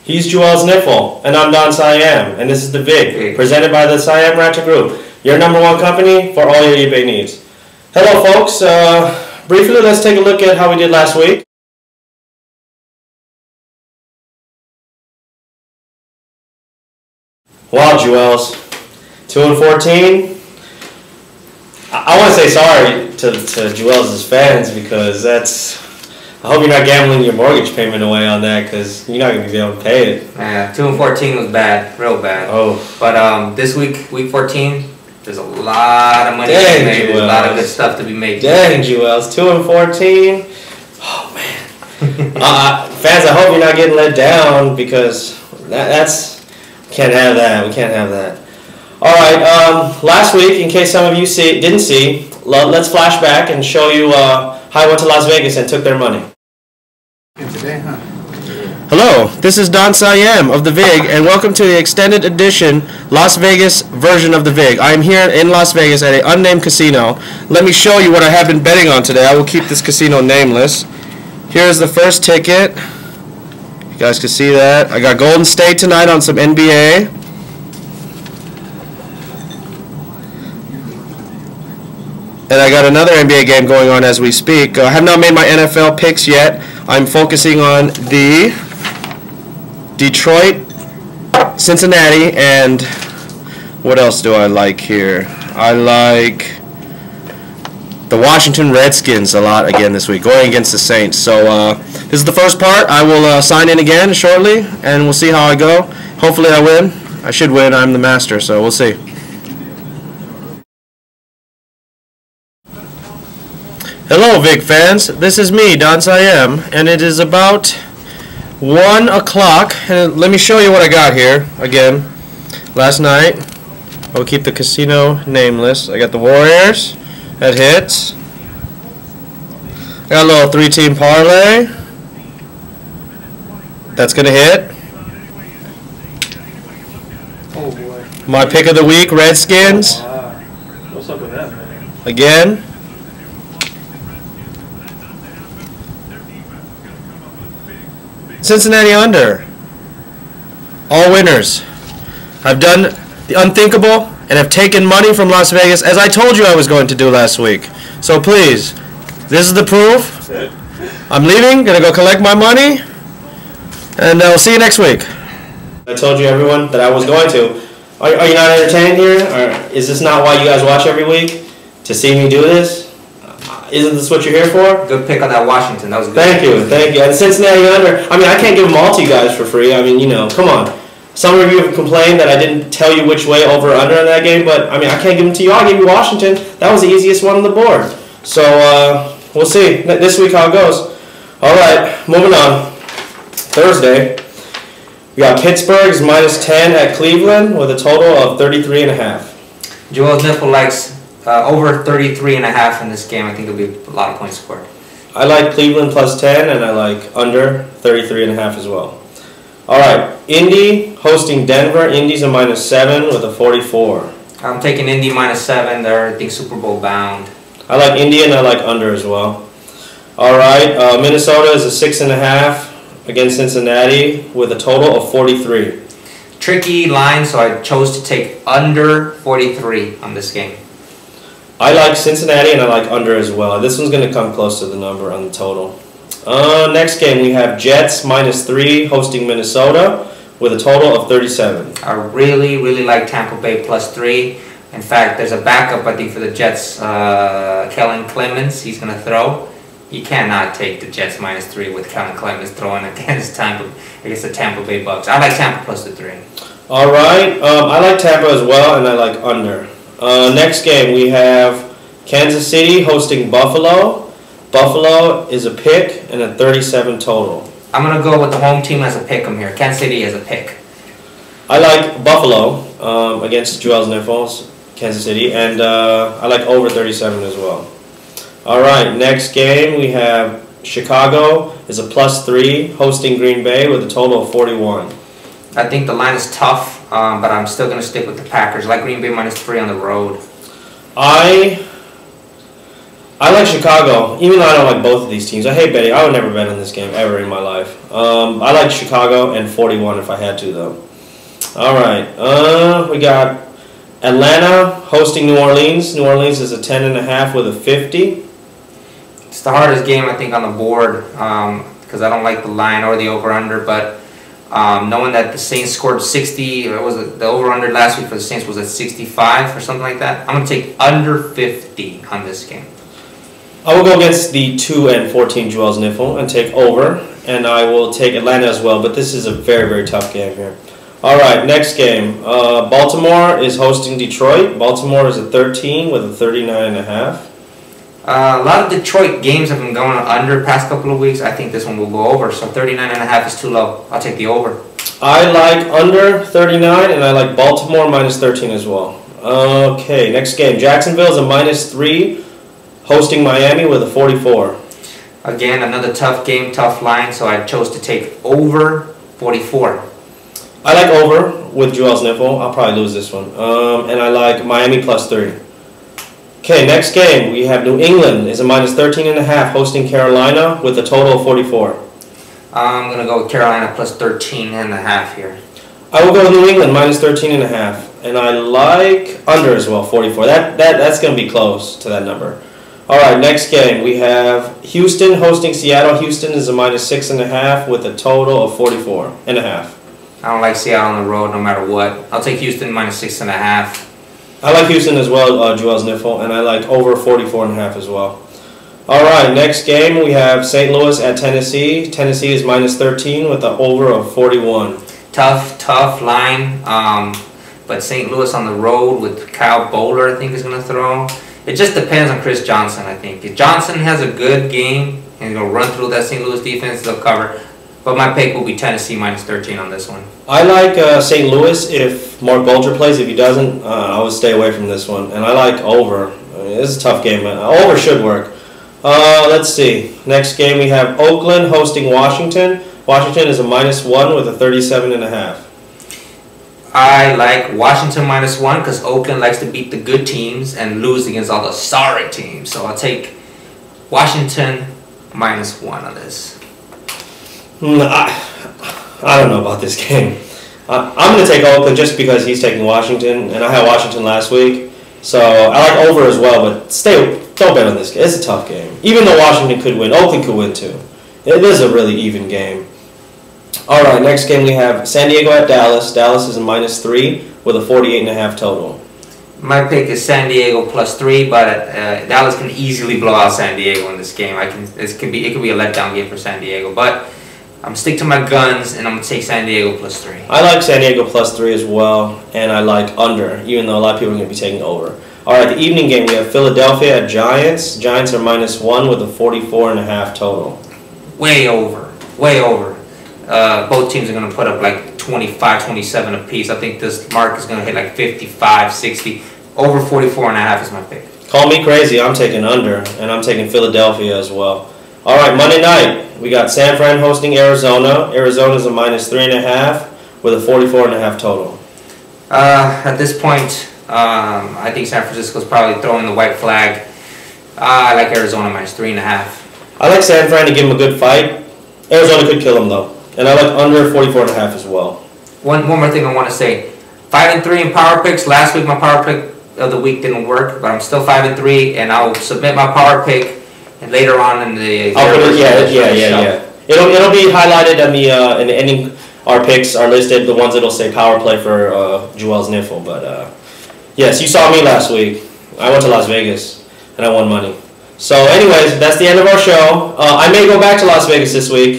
He's Joel's Niffle, and I'm Don Siam, and this is the VIG, presented by the Siam Rata Group, your #1 company for all your eBay needs. Hello folks, briefly let's take a look at how we did last week. Wow, Joel's 2-14. I want to say sorry to Joel's fans because I hope you're not gambling your mortgage payment away on that because you're not going to be able to pay it. Yeah, 2-14 was bad, real bad. Oh. But this week 14, there's a lot of money to be made. There's a lot of good stuff to be made. Dang, Joel's 2-14. Oh man. Fans, I hope you're not getting let down because that's can't have that. We can't have that. All right. Last week, in case some of you didn't see, let's flash back and show you how I went to Las Vegas and took their money. Today, huh? Hello, this is Don Siam of the VIG, and welcome to the extended edition Las Vegas version of the VIG. I am here in Las Vegas at an unnamed casino. Let me show you what I have been betting on today. I will keep this casino nameless. Here is the first ticket. You guys can see that. I got Golden State tonight on some NBA. And I got another NBA game going on as we speak. I have not made my NFL picks yet. I'm focusing on the Detroit, Cincinnati, and what else do I like here? I like the Washington Redskins a lot again this week, going against the Saints. So this is the first part. I will sign in again shortly, and we'll see how I go. Hopefully I win. I should win. I'm the master, so we'll see. Hello VIG fans, this is me, Don Siam, and it is about 1 o'clock, and let me show you what I got here, again, last night. I will keep the casino nameless. I got the Warriors, that hits. I got a little 3-team parlay, that's going to hit. Oh boy. My pick of the week, Redskins. What's up with that, man? Again. Cincinnati under. All winners. I've done the unthinkable and have taken money from Las Vegas as I told you I was going to do last week. So please, this is the proof. I'm leaving, gonna go collect my money, and I'll see you next week. I told you everyone that I was going to. Are you not entertained here? Or is this not why you guys watch every week? To see me do this? Isn't this what you're here for? Good pick on that Washington. That was good. Thank you. And Cincinnati under. I mean, I can't give them all to you guys for free. I mean, you know, come on. Some of you have complained that I didn't tell you which way over or under in that game, but I mean, I can't give them to you. I'll give you Washington. That was the easiest one on the board. So we'll see this week how it goes. All right, moving on. Thursday, we got Pittsburgh's -10 at Cleveland with a total of 33.5. Joel Niffle likes over 33.5 in this game. I think it'll be a lot of points scored. I like Cleveland +10, and I like under 33.5 as well. All right, Indy hosting Denver. Indy's a -7 with a 44. I'm taking Indy -7. They're, I think, Super Bowl bound. I like Indy and I like under as well. All right, Minnesota is a 6.5 against Cincinnati with a total of 43. Tricky line, so I chose to take under 43 on this game. I like Cincinnati and I like under as well. This one's going to come close to the number on the total. Next game we have Jets -3 hosting Minnesota with a total of 37. I really, really like Tampa Bay +3. In fact, there's a backup, I think, for the Jets, Kellen Clemens. He's going to throw. You cannot take the Jets -3 with Kellen Clemens throwing against the Tampa Bay Bucks. I like Tampa +3. All right, I like Tampa as well and I like under. Next game we have Kansas City hosting Buffalo. Buffalo is a pick and a 37 total. I'm going to go with the home team as a pick 'em here. Kansas City as a pick. I like Buffalo against Joel's Niffles, Kansas City, and I like over 37 as well. All right, next game we have Chicago is a +3 hosting Green Bay with a total of 41. I think the line is tough, but I'm still going to stick with the Packers. I like Green Bay -3 on the road. I I like Chicago, even though I don't like both of these teams. I hate betting. I would never bet on this game ever in my life. I like Chicago and 41 if I had to, though. All right. We got Atlanta hosting New Orleans. New Orleans is a 10.5 with a 50. It's the hardest game, I think, on the board because I don't like the line or the over-under, but knowing that the Saints scored 60, the over-under last week for the Saints was at 65 or something like that, I'm going to take under 50 on this game. I will go against the 2 and 14 Joel's Niffle and take over, and I will take Atlanta as well, but this is a very, very tough game here. All right, next game. Baltimore is hosting Detroit. Baltimore is a 13 with a 39.5. A lot of Detroit games have been going under past couple of weeks. I think this one will go over, so 39.5 is too low. I'll take the over. I like under 39, and I like Baltimore minus 13 as well. Okay, next game. Jacksonville is a -3, hosting Miami with a 44. Again, another tough game, tough line, so I chose to take over 44. I like over with Joel's Niffle. I'll probably lose this one. And I like Miami plus 30. Okay, next game. We have New England is a -13.5 hosting Carolina with a total of 44. I'm going to go with Carolina plus 13.5 here. I will go with New England minus 13.5. And I like under as well, 44. That's going to be close to that number. All right, next game. We have Houston hosting Seattle. Houston is a -6.5 with a total of 44.5. I don't like Seattle on the road no matter what. I'll take Houston minus 6.5. I like Houston as well, Joel's Niffle, and I like over 44.5 as well. All right, next game we have St. Louis at Tennessee. Tennessee is minus 13 with an over of 41. Tough line, but St. Louis on the road with Kyle Bowler, I think, is going to throw. It just depends on Chris Johnson, I think. If Johnson has a good game and he's going to run through that St. Louis defense, they'll cover. But my pick will be Tennessee minus 13 on this one. I like St. Louis if Mark Bulger plays. If he doesn't, I would stay away from this one. And I like over. I mean, this is a tough game. Over should work. Let's see. Next game we have Oakland hosting Washington. Washington is a -1 with a 37.5. I like Washington -1 because Oakland likes to beat the good teams and lose against all the sorry teams. So I'll take Washington -1 on this. I don't know about this game. I'm going to take Oakland just because he's taking Washington, and I had Washington last week. So I like over as well, but don't bet on this game. It's a tough game. Even though Washington could win, Oakland could win too. It is a really even game. All right, next game we have San Diego at Dallas. Dallas is a -3 with a 48.5 total. My pick is San Diego +3, but Dallas can easily blow out San Diego in this game. It could be a letdown game for San Diego, but I'm stick to my guns, and I'm going to take San Diego +3. I like San Diego +3 as well, and I like under, even though a lot of people are going to be taking over. All right, the evening game, we have Philadelphia at Giants. Giants are -1 with a 44.5 total. Way over. Way over. Both teams are going to put up like 25, 27 apiece. I think this mark is going to hit like 55, 60. Over 44.5 is my pick. Call me crazy. I'm taking under, and I'm taking Philadelphia as well. All right, Monday night, we got San Fran hosting Arizona. Arizona's a -3.5 with a 44.5 total. At this point, I think San Francisco's probably throwing the white flag. I like Arizona -3.5. I like San Fran to give him a good fight. Arizona could kill him, though. And I like under 44.5 as well. One more thing I want to say. 5-3 in power picks. Last week, my power pick of the week didn't work, but I'm still 5-3, and I'll submit my power pick. And later on in the it'll be highlighted on in the ending. Our picks are listed. The ones that'll say power play for Joel's Niffle. But yes, you saw me last week. I went to Las Vegas and I won money. So, anyways, that's the end of our show. I may go back to Las Vegas this week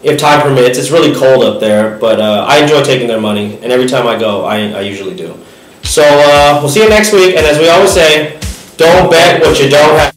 if time permits. It's really cold up there, but I enjoy taking their money, and every time I go, I usually do. So we'll see you next week. And as we always say, don't bet what you don't have.